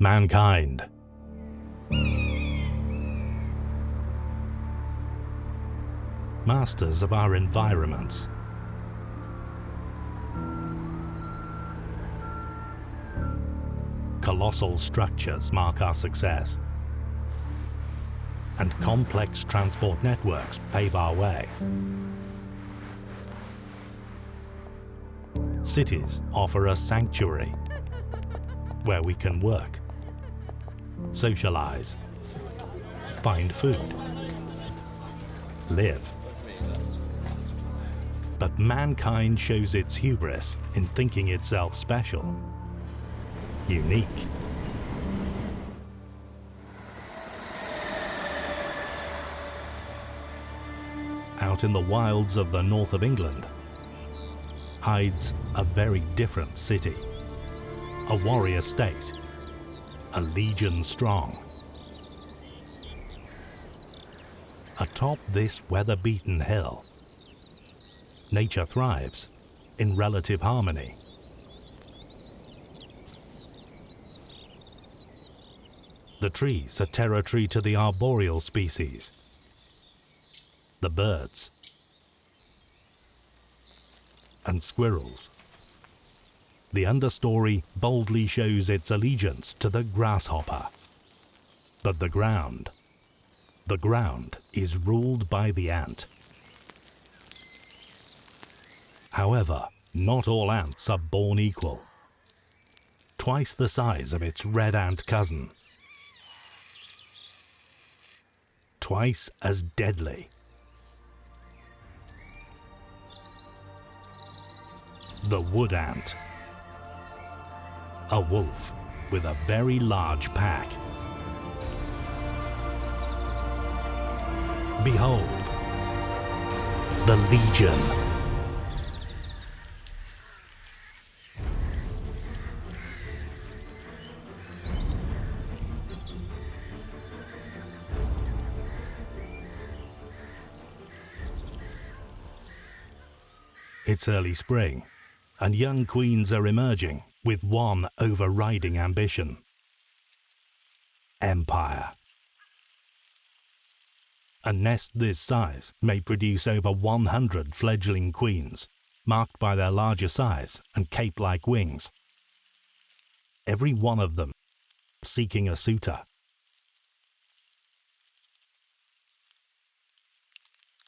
mankind. Masters of our environments. Colossal structures mark our success, and complex transport networks pave our way. Cities offer a sanctuary where we can work, socialize, find food, live. But mankind shows its hubris in thinking itself special, unique. Out in the wilds of the north of England hides a very different city, a warrior state, a legion strong. Atop this weather-beaten hill, nature thrives in relative harmony. The trees are territory to the arboreal species, the birds, and squirrels. The understory boldly shows its allegiance to the grasshopper. But the ground is ruled by the ant. However, not all ants are born equal. Twice the size of its red ant cousin. Twice as deadly. The wood ant. A wolf with a very large pack. Behold, the legion. It's early spring, and young queens are emerging with one overriding ambition: empire. A nest this size may produce over 100 fledgling queens, marked by their larger size and cape-like wings. Every one of them seeking a suitor.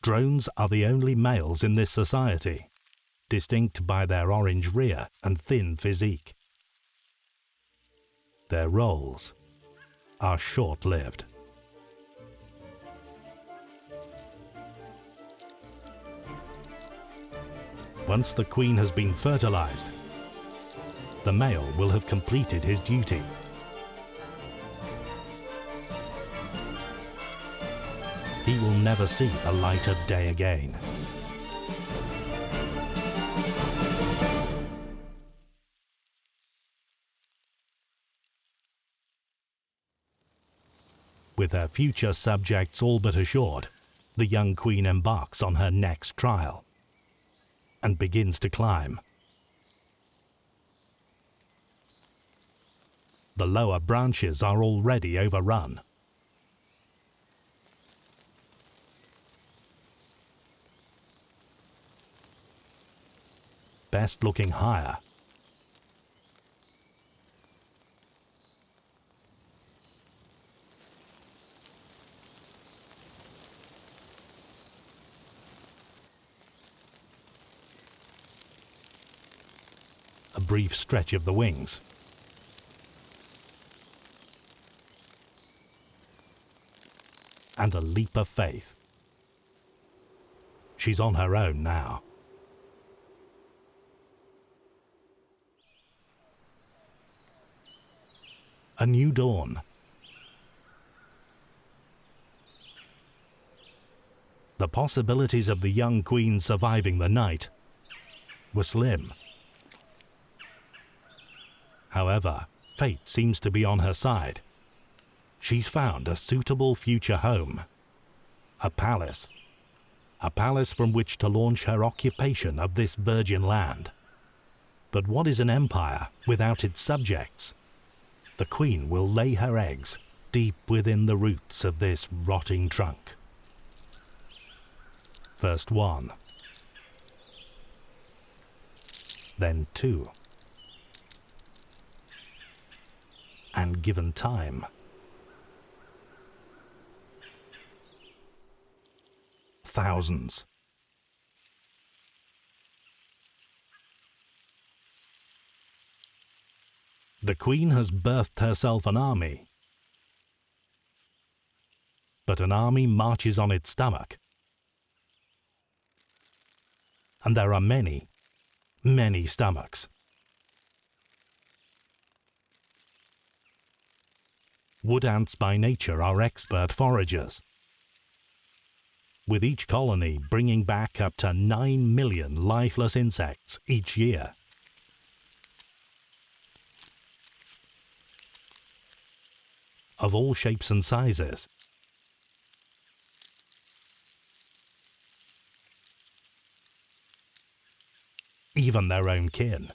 Drones are the only males in this society, distinct by their orange rear and thin physique. Their roles are short-lived. Once the queen has been fertilized, the male will have completed his duty. He will never see the light of day again. With her future subjects all but assured, the young queen embarks on her next trial and begins to climb. The lower branches are already overrun. Best looking higher. A brief stretch of the wings. And a leap of faith. She's on her own now. A new dawn. The possibilities of the young queen surviving the night were slim. However, fate seems to be on her side. She's found a suitable future home. A palace from which to launch her occupation of this virgin land. But what is an empire without its subjects? the queen will lay her eggs deep within the roots of this rotting trunk. First one, then two, and given time, thousands. The queen has birthed herself an army, but an army marches on its stomach. And there are many, many stomachs. Wood ants by nature are expert foragers, with each colony bringing back up to 9 million lifeless insects each year. Of all shapes and sizes. Even their own kin.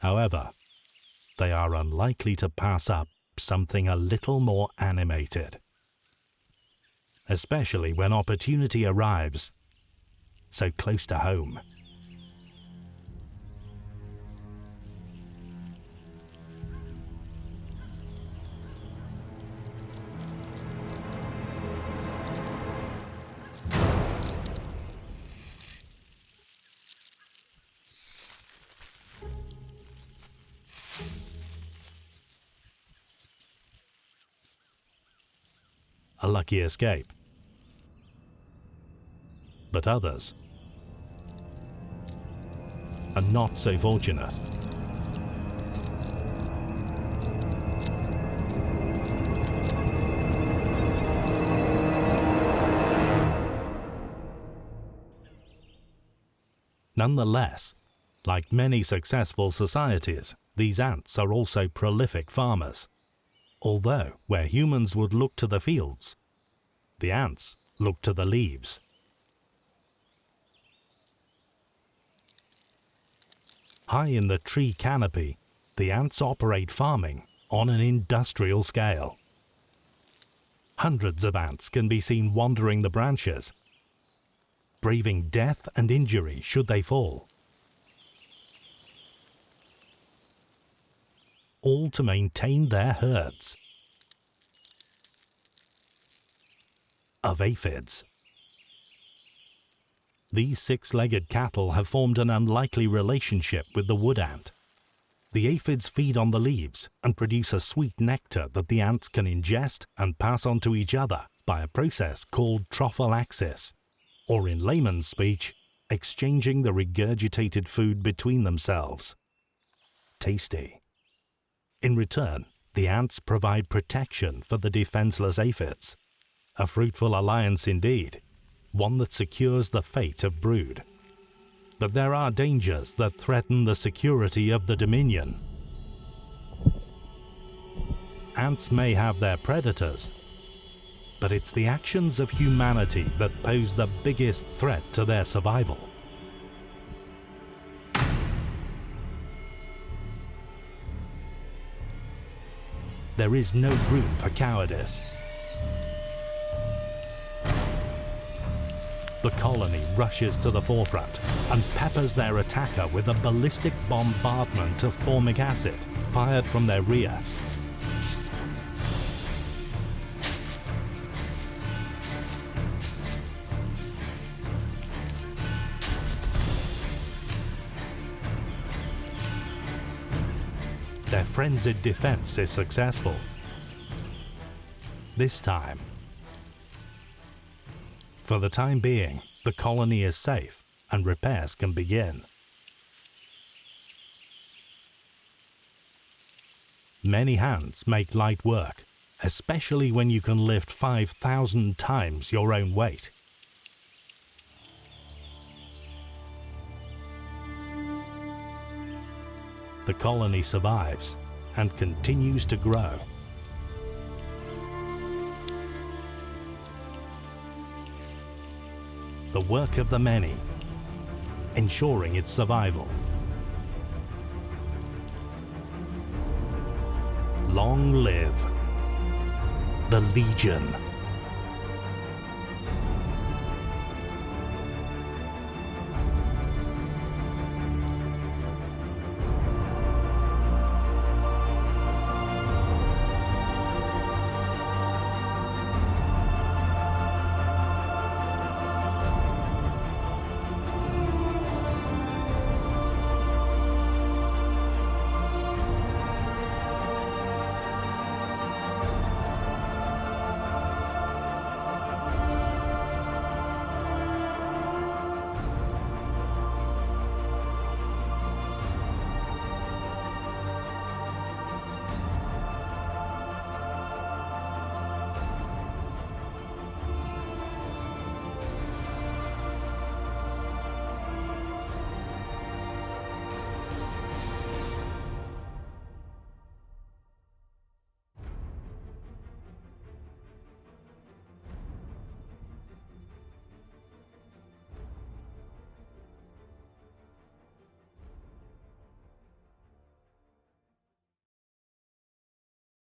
However, they are unlikely to pass up something a little more animated, especially when opportunity arrives so close to home. A lucky escape. But others are not so fortunate. Nonetheless, like many successful societies, these ants are also prolific farmers. Although, where humans would look to the fields, the ants look to the leaves. High in the tree canopy, the ants operate farming on an industrial scale. Hundreds of ants can be seen wandering the branches, braving death and injury should they fall. All to maintain their herds of aphids. These six-legged cattle have formed an unlikely relationship with the wood ant. The aphids feed on the leaves and produce a sweet nectar that the ants can ingest and pass on to each other by a process called trophallaxis, or in layman's speech, exchanging the regurgitated food between themselves. Tasty. In return, the ants provide protection for the defenseless aphids. A fruitful alliance indeed, one that secures the fate of brood. But there are dangers that threaten the security of the dominion. Ants may have their predators, but it's the actions of humanity that pose the biggest threat to their survival. There is no room for cowardice. The colony rushes to the forefront and peppers their attacker with a ballistic bombardment of formic acid fired from their rear. Their frenzied defense is successful. This time. For the time being, the colony is safe and repairs can begin. Many hands make light work, especially when you can lift 5,000 times your own weight. The colony survives and continues to grow. The work of the many, ensuring its survival. Long live the Legion.